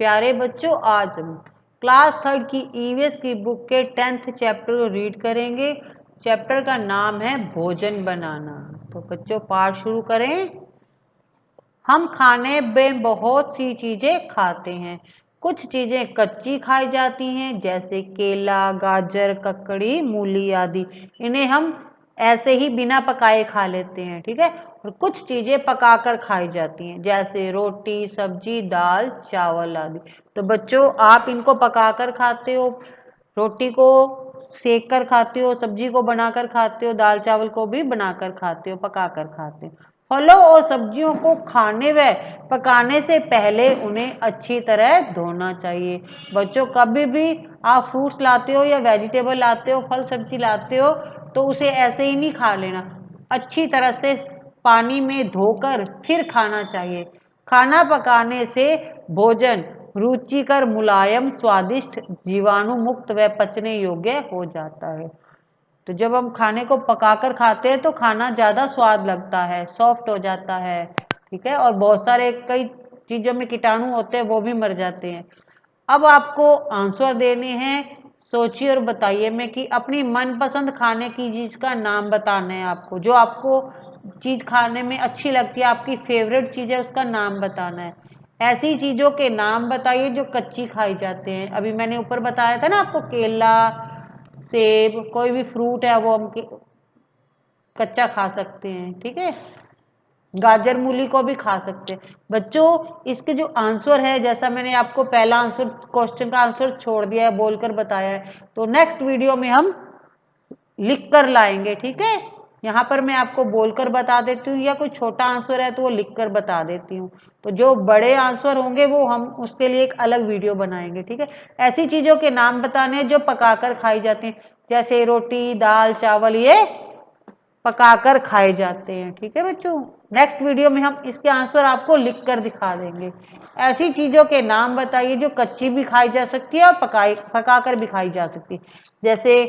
प्यारे बच्चों, आज हम क्लास थर्ड की ईवीएस की बुक के 10th चैप्टर को रीड करेंगे। चैप्टर का नाम है भोजन बनाना। तो बच्चों पाठ शुरू करें। हम खाने में बहुत सी चीजें खाते हैं। कुछ चीजें कच्ची खाई जाती हैं, जैसे केला, गाजर, ककड़ी, मूली आदि। इन्हें हम ऐसे ही बिना पकाए खा लेते हैं, ठीक है। और कुछ चीजें पकाकर खाई जाती हैं, जैसे रोटी, सब्जी, दाल, चावल आदि। तो बच्चों आप इनको पकाकर खाते हो, रोटी को सेक कर खाते हो, सब्जी को बनाकर खाते हो, दाल चावल को भी बनाकर खाते हो, पकाकर खाते हो। फलों और सब्जियों को खाने व पकाने से पहले उन्हें अच्छी तरह धोना चाहिए। बच्चों कभी भी आप फ्रूट्स लाते हो या वेजिटेबल लाते हो, फल सब्जी लाते हो, तो उसे ऐसे ही नहीं खा लेना। अच्छी तरह से पानी में धोकर फिर खाना चाहिए। खाना पकाने से भोजन रुचिकर, मुलायम, स्वादिष्ट, जीवाणु मुक्त व पचने योग्य हो जाता है। तो जब हम खाने को पकाकर खाते हैं तो खाना ज़्यादा स्वाद लगता है, सॉफ्ट हो जाता है, ठीक है। और बहुत सारे कई चीज़ों में कीटाणु होते हैं, वो भी मर जाते हैं। अब आपको आंसर देने हैं। सोचिए और बताइए में कि अपनी मनपसंद खाने की चीज़ का नाम बताना है आपको। जो आपको चीज़ खाने में अच्छी लगती है, आपकी फेवरेट चीज़ है, उसका नाम बताना है। ऐसी चीज़ों के नाम बताइए जो कच्ची खाई जाते हैं। अभी मैंने ऊपर बताया था ना आपको, केला, सेब, कोई भी फ्रूट है वो हम कच्चा खा सकते हैं, ठीक है। गाजर मूली को भी खा सकते हैं। बच्चों इसके जो आंसर है, जैसा मैंने आपको पहला आंसर क्वेश्चन का आंसर छोड़ दिया है, बोलकर बताया है, तो नेक्स्ट वीडियो में हम लिख कर लाएंगे, ठीक है। यहाँ पर मैं आपको बोलकर बता देती हूँ, या कोई छोटा आंसर है तो वो लिख कर बता देती हूँ। तो जो बड़े आंसर होंगे वो हम उसके लिए एक अलग वीडियो बनाएंगे, ठीक है। ऐसी चीजों के नाम बताने जो पकाकर खाई जाती हैं, जैसे रोटी, दाल, चावल, ये पकाकर खाए जाते हैं, ठीक है बच्चों। नेक्स्ट वीडियो में हम इसके आंसर आपको लिख कर दिखा देंगे। ऐसी चीजों के नाम बताइए जो कच्ची भी खाई जा सकती है और पकाकर भी खाई जा सकती है। जैसे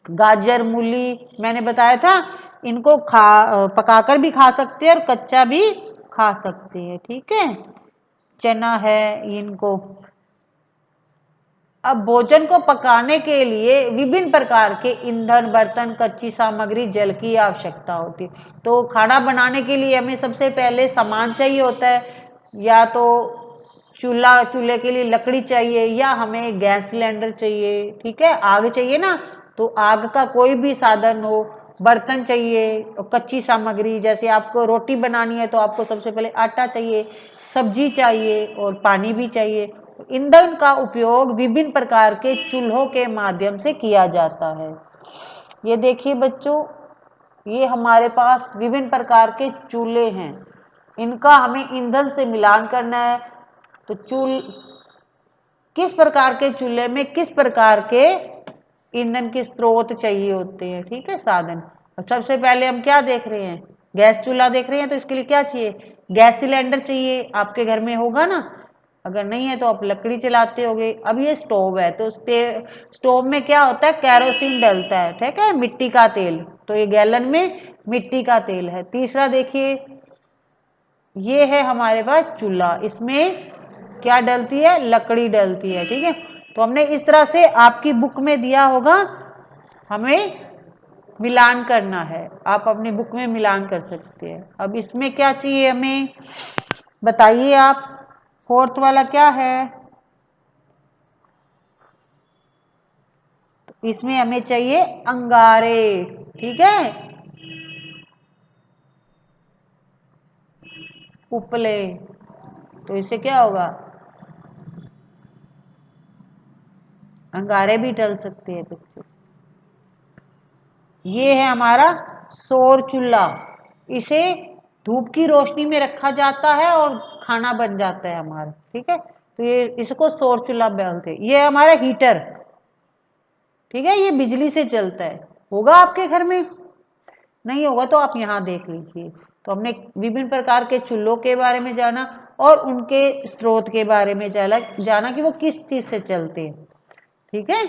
गाजर, मूली मैंने बताया था, इनको पकाकर भी खा सकते हैं और कच्चा भी खा सकते हैं, ठीक है। चना है, इनको। अब भोजन को पकाने के लिए विभिन्न प्रकार के ईंधन, बर्तन, कच्ची सामग्री, जल की आवश्यकता होती है। तो खाना बनाने के लिए हमें सबसे पहले सामान चाहिए होता है। या तो चूल्हे के लिए लकड़ी चाहिए, या हमें गैस सिलेंडर चाहिए, ठीक है। आग चाहिए ना, तो आग का कोई भी साधन हो। बर्तन चाहिए, कच्ची सामग्री, जैसे आपको रोटी बनानी है तो आपको सबसे पहले आटा चाहिए, सब्जी चाहिए और पानी भी चाहिए। ईंधन का उपयोग विभिन्न प्रकार के चूल्हों के माध्यम से किया जाता है। ये देखिए बच्चों, ये हमारे पास विभिन्न प्रकार के चूल्हे हैं। इनका हमें ईंधन से मिलान करना है। तो किस प्रकार के चूल्हे में किस प्रकार के ईंधन के स्रोत चाहिए होते हैं, ठीक है, साधन। अब सबसे पहले हम क्या देख रहे हैं, गैस चूल्हा देख रहे हैं। तो इसके लिए क्या चाहिए, गैस सिलेंडर चाहिए। आपके घर में होगा ना, अगर नहीं है तो आप लकड़ी चलाते होगे। अब ये स्टोव है, तो स्टोव में क्या होता है, कैरोसिन डलता है, ठीक है, मिट्टी का तेल। तो ये गैलन में मिट्टी का तेल है। तीसरा देखिए, ये है हमारे पास चूल्हा, इसमें क्या डलती है, लकड़ी डलती है, ठीक है। तो हमने इस तरह से आपकी बुक में दिया होगा, हमें मिलान करना है। आप अपनी बुक में मिलान कर सकते हैं। अब इसमें क्या चाहिए हमें, बताइए आप। फोर्थ वाला क्या है, इसमें हमें चाहिए अंगारे, ठीक है, उपले। तो इससे क्या होगा, अंगारे भी डल सकते हैं बच्चों। ये है हमारा सौर चूल्हा। इसे धूप की रोशनी में रखा जाता है और खाना बन जाता है हमारा, ठीक है। तो ये इसको सौर चूल्हा बोलते हैं। ये हमारा हीटर, ठीक है, ये बिजली से चलता है। होगा आपके घर में, नहीं होगा तो आप यहाँ देख लीजिए। तो हमने विभिन्न प्रकार के चूल्हों के बारे में जाना और उनके स्रोत के बारे में जाना कि वो किस चीज से चलते हैं, ठीक है।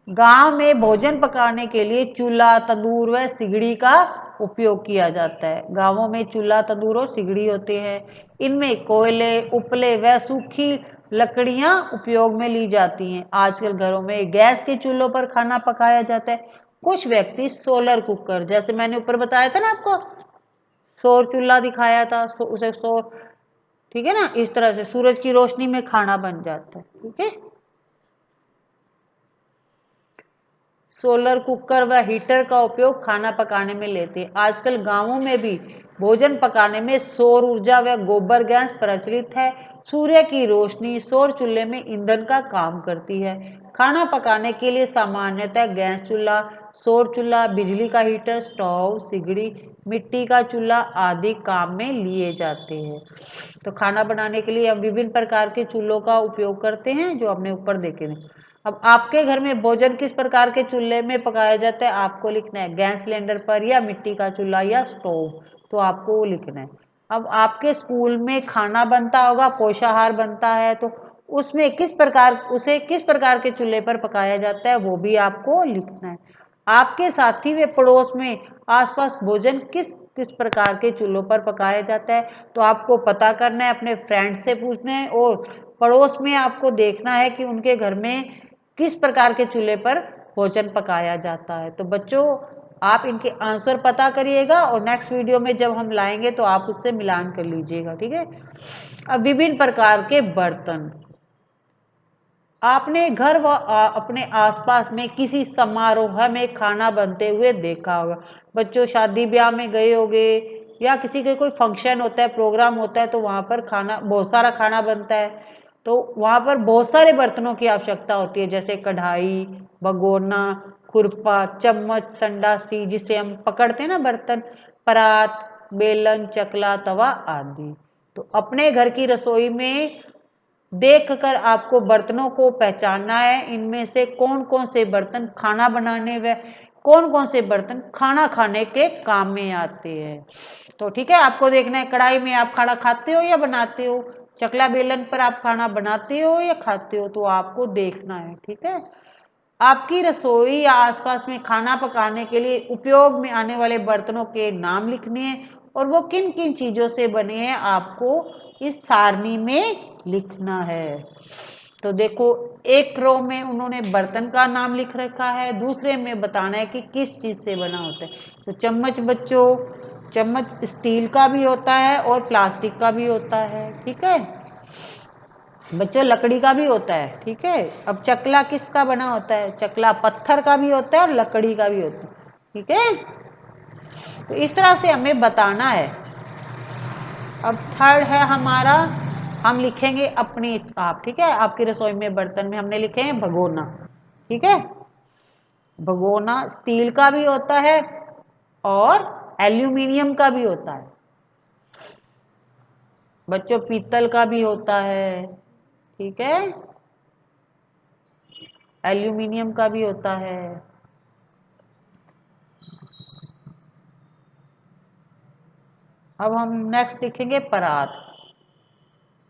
गांव में भोजन पकाने के लिए चूल्हा, तंदूर व सिगड़ी का उपयोग किया जाता है। गांवों में चूल्हा, तंदूर और सिगड़ी होते हैं। इनमें कोयले, उपले व सूखी लकड़ियां उपयोग में ली जाती हैं। आजकल घरों में गैस के चूल्हों पर खाना पकाया जाता है। कुछ व्यक्ति सोलर कुकर, जैसे मैंने ऊपर बताया था ना आपको, सौर चूल्हा दिखाया था, उसे सौर, ठीक है ना, इस तरह से सूरज की रोशनी में खाना बन जाता है। ठीक है, सोलर कुकर व हीटर का उपयोग खाना पकाने में लेते हैं। आजकल गांवों में भी भोजन पकाने में सौर ऊर्जा व गोबर गैस प्रचलित है। सूर्य की रोशनी सौर चूल्हे में ईंधन का काम करती है। खाना पकाने के लिए सामान्यतः गैस चूल्हा, सौर चूल्हा, बिजली का हीटर, स्टोव, सिगड़ी, मिट्टी का चूल्हा आदि काम में लिए जाते हैं। तो खाना बनाने के लिए हम विभिन्न प्रकार के चूल्हों का उपयोग करते हैं, जो हमने ऊपर देखे हैं। अब आपके घर में भोजन किस प्रकार के चूल्हे में पकाया जाता है आपको लिखना है, गैस सिलेंडर पर या मिट्टी का चूल्हा या स्टोव, तो आपको वो लिखना है। अब आपके स्कूल में खाना बनता होगा, पोषाहार बनता है, तो उसमें उसे किस प्रकार के चूल्हे पर पकाया जाता है वो भी आपको लिखना है। आपके साथी व पड़ोस में आसपास भोजन किस किस प्रकार के चूल्हों पर पकाया जाता है, तो आपको पता करना है, अपने फ्रेंड से पूछना है, और पड़ोस में आपको देखना है कि उनके घर में किस प्रकार के चूल्हे पर भोजन पकाया जाता है। तो बच्चों, आप इनके आंसर पता करिएगा और नेक्स्ट वीडियो में जब हम लाएंगे तो आप उससे मिलान कर लीजिएगा। ठीक है, अब विभिन्न प्रकार के बर्तन, आपने घर व अपने आसपास में किसी समारोह में खाना बनते हुए देखा होगा। बच्चों, शादी ब्याह में गए होंगे या किसी के कोई फंक्शन होता है, प्रोग्राम होता है, तो वहां पर खाना, बहुत सारा खाना बनता है, तो वहां पर बहुत सारे बर्तनों की आवश्यकता होती है, जैसे कढ़ाई, भगोना, खुरपा, चम्मच, संडासी जिसे हम पकड़ते हैं ना बर्तन, परात, बेलन, चकला, तवा आदि। तो अपने घर की रसोई में देखकर आपको बर्तनों को पहचानना है, इनमें से कौन कौन से बर्तन खाना बनाने व कौन कौन से बर्तन खाना खाने के काम में आते हैं। तो ठीक है, आपको देखना है कढ़ाई में आप खाना खाते हो या बनाते हो, चकला बेलन पर आप खाना बनाते हो या खाते हो, तो आपको देखना है। ठीक है, आपकी रसोई या आसपास में खाना पकाने के लिए उपयोग में आने वाले बर्तनों के नाम लिखने हैं और वो किन किन चीजों से बने हैं आपको इस सारणी में लिखना है। तो देखो, एक रो में उन्होंने बर्तन का नाम लिख रखा है, दूसरे में बताना है कि किस चीज से बना होता है। तो चम्मच, बच्चों, चम्मच स्टील का भी होता है और प्लास्टिक का भी होता है। ठीक है बच्चों, लकड़ी का भी होता है। ठीक है, अब चकला किसका बना होता है, चकला पत्थर का भी होता है और लकड़ी का भी होता है। ठीक है, तो इस तरह से हमें बताना है। अब थर्ड है हमारा, हम लिखेंगे अपने आप। ठीक है, आपकी रसोई में बर्तन में हमने लिखे हैं भगोना। ठीक है, भगोना स्टील का भी होता है और एल्यूमिनियम का भी होता है। बच्चों, पीतल का भी होता है। ठीक है, एल्यूमिनियम का भी होता है। अब हम नेक्स्ट लिखेंगे परात।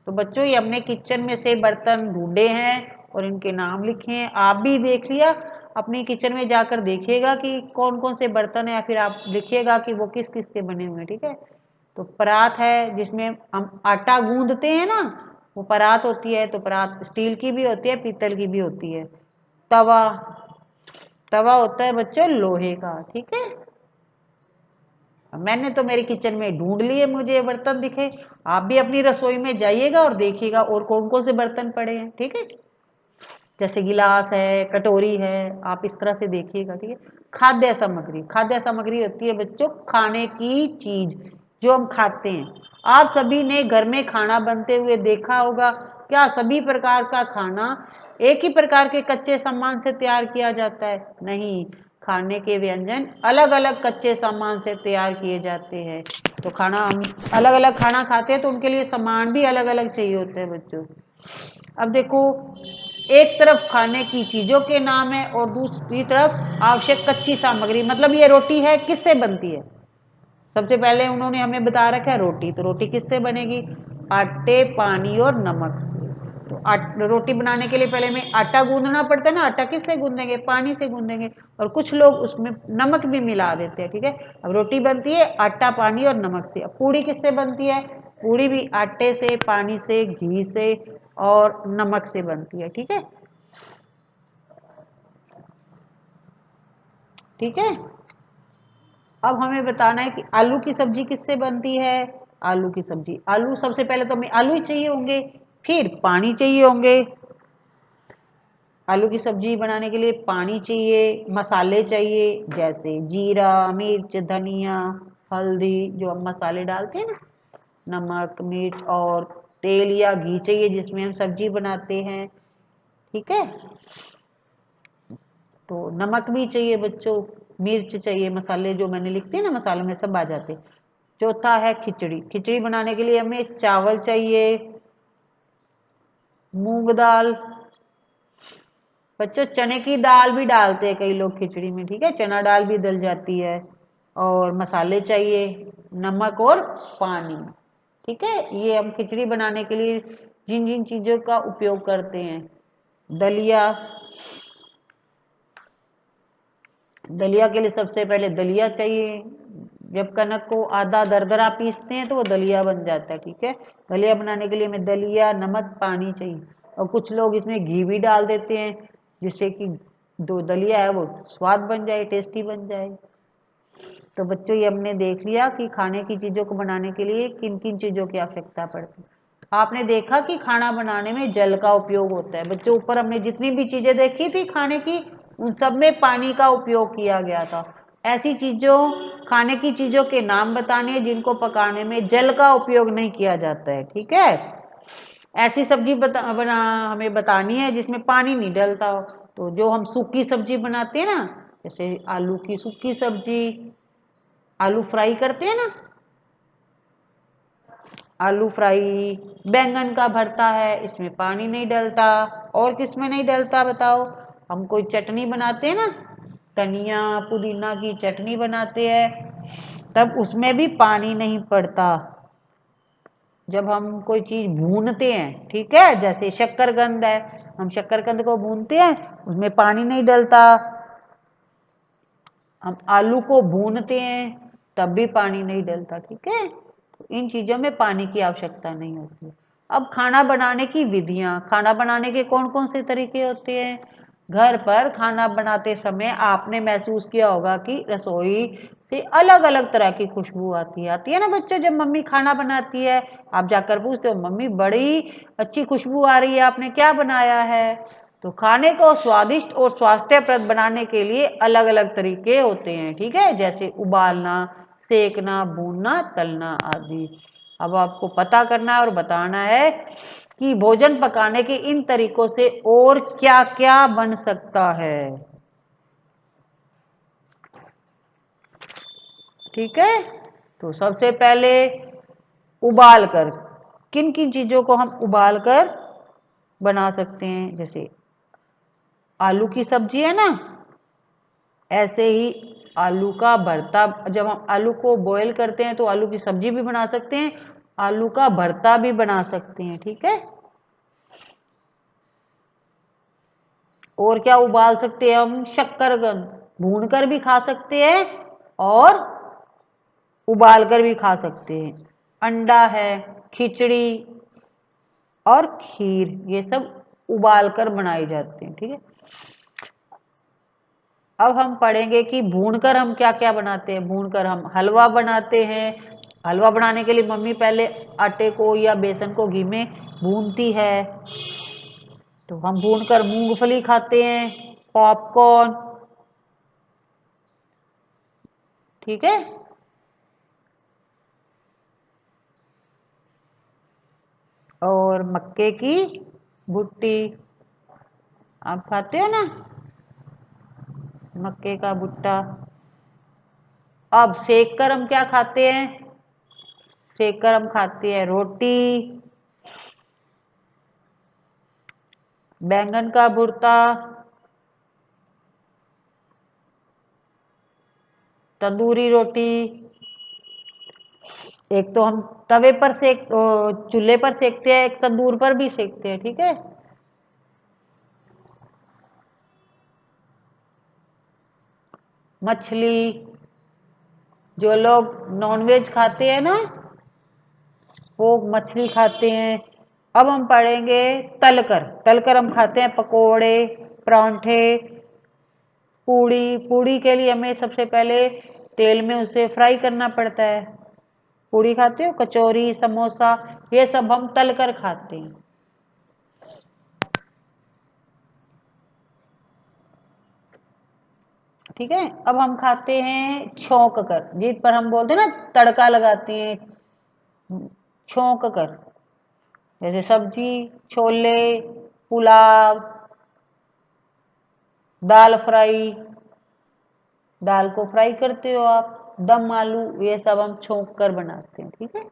तो बच्चों, ये हमने किचन में से बर्तन ढूंढे हैं और इनके नाम लिखे हैं। आप भी देख लिया, अपनी किचन में जाकर देखिएगा कि कौन कौन से बर्तन है, या फिर आप लिखिएगा कि वो किस किस से बने हुए हैं। ठीक है, तो परात है जिसमें हम आटा गूंदते हैं ना, वो परात होती है। तो परात स्टील की भी होती है, पीतल की भी होती है। तवा, तवा होता है बच्चों लोहे का। ठीक है, मैंने तो मेरी किचन में ढूंढ लिए, मुझे ये बर्तन दिखे। आप भी अपनी रसोई में जाइएगा और देखिएगा और कौन कौन से बर्तन पड़े हैं। ठीक है, जैसे गिलास है, कटोरी है, आप इस तरह से देखिएगा। ठीक है, खाद्य सामग्री, खाद्य सामग्री होती है बच्चों खाने की चीज जो हम खाते हैं। आप सभी ने घर में खाना बनते हुए देखा होगा। क्या सभी प्रकार का खाना एक ही प्रकार के कच्चे सामान से तैयार किया जाता है? नहीं, खाने के व्यंजन अलग अलग कच्चे सामान से तैयार किए जाते हैं। तो खाना हम अलग अलग खाना खाते हैं तो उनके लिए सामान भी अलग अलग चाहिए होते हैं बच्चों। अब देखो, एक तरफ खाने की चीजों के नाम है और दूसरी तरफ आवश्यक कच्ची सामग्री, मतलब ये रोटी है, किससे बनती है? सबसे पहले उन्होंने हमें बता रखा है रोटी, तो रोटी किससे बनेगी? आटे, पानी और नमक से। तो रोटी बनाने के लिए पहले हमें आटा गूंदना पड़ता है ना। आटा किससे गूंदेंगे? पानी से गूंदेंगे। और कुछ लोग उसमें नमक भी मिला देते हैं, ठीक है। अब रोटी बनती है आटा, पानी और नमक से। अब पूड़ी किससे बनती है? पूड़ी भी आटे से, पानी से, घी से और नमक से बनती है, ठीक है। ठीक है। अब हमें बताना है कि आलू की सब्जी किससे बनती है। आलू की सब्जी, आलू सबसे पहले तो हमें आलू ही चाहिए होंगे, फिर पानी चाहिए होंगे। आलू की सब्जी बनाने के लिए पानी चाहिए, मसाले चाहिए जैसे जीरा, मिर्च, धनिया, हल्दी, जो हम मसाले डालते हैं ना, नमक, मिर्च, और तेल या घी चाहिए जिसमें हम सब्जी बनाते हैं, ठीक है। तो नमक भी चाहिए बच्चों, मिर्च चाहिए, मसाले जो मैंने लिखते हैं ना, मसालों में सब आ जाते हैं। चौथा है खिचड़ी। खिचड़ी बनाने के लिए हमें चावल चाहिए, मूंग दाल, बच्चों चने की दाल भी डालते हैं कई लोग खिचड़ी में, ठीक है, चना दाल भी डल जाती है। और मसाले चाहिए, नमक और पानी, ठीक है। ये हम खिचड़ी बनाने के लिए जिन जिन चीजों का उपयोग करते हैं। दलिया, दलिया के लिए सबसे पहले दलिया चाहिए। जब कनक को आधा दरदरा पीसते हैं तो वो दलिया बन जाता है, ठीक है। दलिया बनाने के लिए हमें दलिया, नमक, पानी चाहिए। और कुछ लोग इसमें घी भी डाल देते हैं जिससे कि जो दलिया है वो स्वाद बन जाए, टेस्टी बन जाए। तो बच्चों ये हमने देख लिया कि खाने की चीज़ों को बनाने के लिए किन किन चीज़ों की आवश्यकता पड़ती है। आपने देखा कि खाना बनाने में जल का उपयोग होता है। बच्चों ऊपर हमने जितनी भी चीज़ें देखी थी खाने की, उन सब में पानी का उपयोग किया गया था। ऐसी चीज़ों, खाने की चीज़ों के नाम बताने हैं जिनको पकाने में जल का उपयोग नहीं किया जाता है, ठीक है। ऐसी सब्जी हमें बतानी है जिसमें पानी नहीं डलता हो। तो जो हम सूखी सब्जी बनाते हैं ना, जैसे आलू की सूखी सब्जी, आलू फ्राई करते हैं ना, आलू फ्राई, बैंगन का भरता है, इसमें पानी नहीं डलता। और किसमें नहीं डलता बताओ? हम कोई चटनी बनाते हैं ना, धनिया पुदीना की चटनी बनाते हैं, तब उसमें भी पानी नहीं पड़ता। जब हम कोई चीज भूनते हैं, ठीक है, जैसे शक्करकंद है, हम शक्करकंद को भूनते हैं, उसमें पानी नहीं डलता। हम आलू को भूनते हैं तब भी पानी नहीं डलता, ठीक है। तो इन चीजों में पानी की आवश्यकता नहीं होती है। अब खाना बनाने की विधियां, खाना बनाने के कौन कौन से तरीके होते हैं। घर पर खाना बनाते समय आपने महसूस किया होगा कि रसोई से अलग अलग तरह की खुशबू आती है ना बच्चों। जब मम्मी खाना बनाती है, आप जाकर पूछते हो मम्मी बड़ी अच्छी खुशबू आ रही है, आपने क्या बनाया है। तो खाने को स्वादिष्ट और स्वास्थ्यप्रद बनाने के लिए अलग अलग तरीके होते हैं, ठीक है, जैसे उबालना, सेकना, भूनना, तलना आदि। अब आपको पता करना है और बताना है कि भोजन पकाने के इन तरीकों से और क्या क्या बन सकता है, ठीक है। तो सबसे पहले उबाल कर, किन किन चीजों को हम उबाल कर बना सकते हैं। जैसे आलू की सब्जी है ना, ऐसे ही आलू का भरता, जब हम आलू को बॉईल करते हैं तो आलू की सब्जी भी बना सकते हैं, आलू का भरता भी बना सकते हैं, ठीक है। और क्या उबाल सकते हैं हम? शक्करकंद भूनकर भी खा सकते हैं और उबाल कर भी खा सकते हैं। अंडा है, खिचड़ी और खीर, ये सब उबाल कर बनाए जाते हैं, ठीक है। अब हम पढ़ेंगे कि भूनकर हम क्या क्या बनाते हैं। भूनकर हम हलवा बनाते हैं। हलवा बनाने के लिए मम्मी पहले आटे को या बेसन को घी में भूनती है। तो हम भूनकर मूंगफली खाते हैं, पॉपकॉर्न, ठीक है। और मक्के की भुट्टी आप खाते हो ना, मक्के का भुट्टा। अब सेक कर हम क्या खाते हैं? सेक कर हम खाते हैं रोटी, बैंगन का भुर्ता, तंदूरी रोटी, एक तो हम तवे पर सेक चूल्हे पर सेकते हैं, एक तंदूर पर भी सेकते हैं, ठीक है। मछली, जो लोग नॉनवेज खाते हैं ना वो मछली खाते हैं। अब हम पढ़ेंगे तलकर। तलकर हम खाते हैं पकोड़े, परांठे, पूड़ी। पूड़ी के लिए हमें सबसे पहले तेल में उसे फ्राई करना पड़ता है। पूड़ी खाते हो, कचौरी, समोसा, ये सब हम तलकर खाते हैं। ठीक है। अब हम खाते हैं छौंक कर, जिस पर हम बोलते हैं ना तड़का लगाते हैं, छौंक कर। जैसे सब्जी, छोले, पुलाव, दाल फ्राई, दाल को फ्राई करते हो आप, दम आलू, ये सब हम छौंक कर बनाते हैं। ठीक है।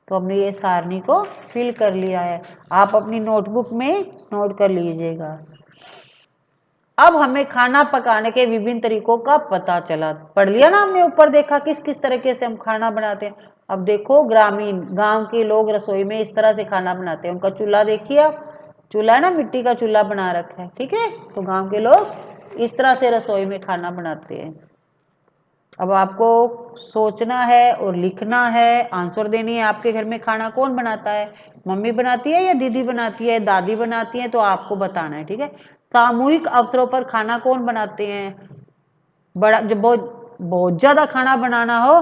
तो हमने ये सारणी को फिल कर लिया है, आप अपनी नोटबुक में नोट कर लीजिएगा। अब हमें खाना पकाने के विभिन्न तरीकों का पता चला। पढ़ लिया ना हमने, ऊपर देखा किस किस तरीके से हम खाना बनाते हैं। अब देखो ग्रामीण गांव के लोग रसोई में इस तरह से खाना बनाते हैं। उनका चूल्हा देखिए आप, चूल्हा है ना, मिट्टी का चूल्हा बना रखा है। ठीक है। तो गांव के लोग इस तरह से रसोई में खाना बनाते हैं। अब आपको सोचना है और लिखना है, आंसर देनी है। आपके घर में खाना कौन बनाता है? मम्मी बनाती है या दीदी बनाती है, दादी बनाती है? तो आपको बताना है। ठीक है। सामूहिक अवसरों पर खाना कौन बनाते हैं? बड़ा जब बहुत बहुत ज्यादा खाना बनाना हो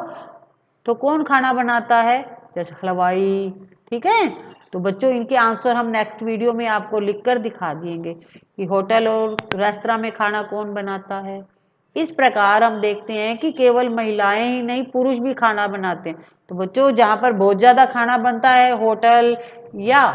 तो कौन खाना बनाता है? जैसे हलवाई। ठीक है। तो बच्चों इनके आंसर हम नेक्स्ट वीडियो में आपको लिखकर दिखा देंगे कि होटल और रेस्तरां में खाना कौन बनाता है। इस प्रकार हम देखते हैं कि केवल महिलाएं ही नहीं, पुरुष भी खाना बनाते हैं। तो बच्चों जहाँ पर बहुत ज्यादा खाना बनता है, होटल या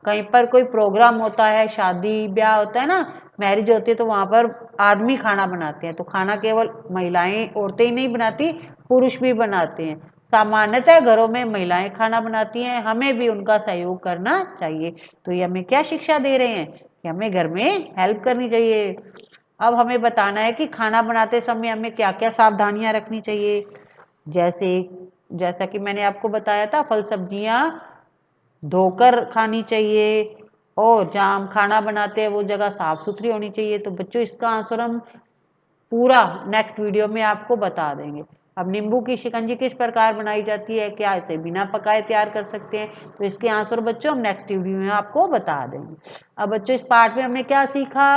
कहीं पर कोई प्रोग्राम होता है, शादी ब्याह होता है ना, मैरिज होती है, तो वहां पर आदमी खाना बनाते हैं। तो खाना केवल महिलाएं औरतें ही नहीं बनाती, पुरुष भी बनाते हैं। सामान्यतः घरों में महिलाएं खाना बनाती हैं, हमें भी उनका सहयोग करना चाहिए। तो ये हमें क्या शिक्षा दे रहे हैं कि हमें घर में हेल्प करनी चाहिए। अब हमें बताना है कि खाना बनाते समय हमें क्या क्या सावधानियां रखनी चाहिए। जैसे जैसा कि मैंने आपको बताया था, फल सब्जियां धोकर खानी चाहिए, और जहाँ हम खाना बनाते हैं वो जगह साफ सुथरी होनी चाहिए। तो बच्चों इसका आंसर हम पूरा नेक्स्ट वीडियो में आपको बता देंगे। अब नींबू की शिकंजी किस प्रकार बनाई जाती है, क्या इसे बिना पकाए तैयार कर सकते हैं? तो इसके आंसर बच्चों हम नेक्स्ट वीडियो में आपको बता देंगे। अब बच्चों इस पार्ट में हमने क्या सीखा?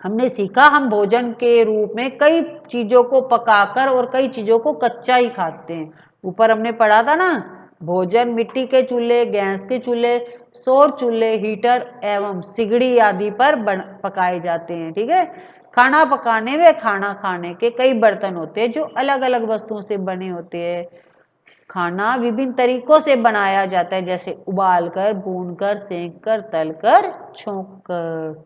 हमने सीखा हम भोजन के रूप में कई चीजों को पकाकर और कई चीजों को कच्चा ही खाते हैं। ऊपर हमने पढ़ा था ना, भोजन मिट्टी के चूल्हे, गैस के चूल्हे, सौर चूल्हे, हीटर एवं सिगड़ी आदि पर पकाए जाते हैं। ठीक है। खाना पकाने में खाना खाने के कई बर्तन होते हैं जो अलग अलग वस्तुओं से बने होते हैं। खाना विभिन्न तरीकों से बनाया जाता है, जैसे उबालकर, भूनकर, सेंककर, तलकर, छोंककर।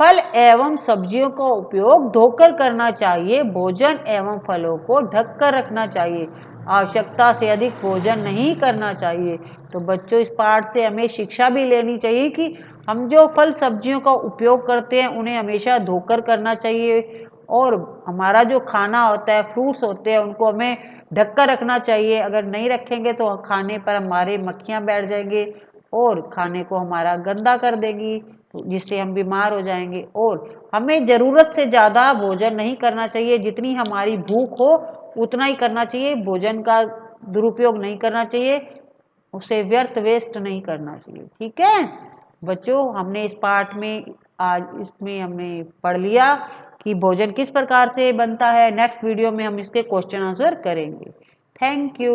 फल एवं सब्जियों का उपयोग धोकर करना चाहिए। भोजन एवं फलों को ढककर रखना चाहिए। आवश्यकता से अधिक भोजन नहीं करना चाहिए। तो बच्चों इस पाठ से हमें शिक्षा भी लेनी चाहिए कि हम जो फल सब्जियों का उपयोग करते हैं उन्हें हमेशा धोकर करना चाहिए, और हमारा जो खाना होता है, फ्रूट्स होते हैं, उनको हमें ढककर रखना चाहिए। अगर नहीं रखेंगे तो खाने पर हमारे मक्खियां बैठ जाएंगे और खाने को हमारा गंदा कर देगी, जिससे हम बीमार हो जाएंगे। और हमें ज़रूरत से ज़्यादा भोजन नहीं करना चाहिए। जितनी हमारी भूख हो उतना ही करना चाहिए। भोजन का दुरुपयोग नहीं करना चाहिए, उसे व्यर्थ वेस्ट नहीं करना चाहिए। ठीक है बच्चों, हमने इस पाठ में आज इसमें हमने पढ़ लिया कि भोजन किस प्रकार से बनता है। नेक्स्ट वीडियो में हम इसके क्वेश्चन आंसर करेंगे। Thank you.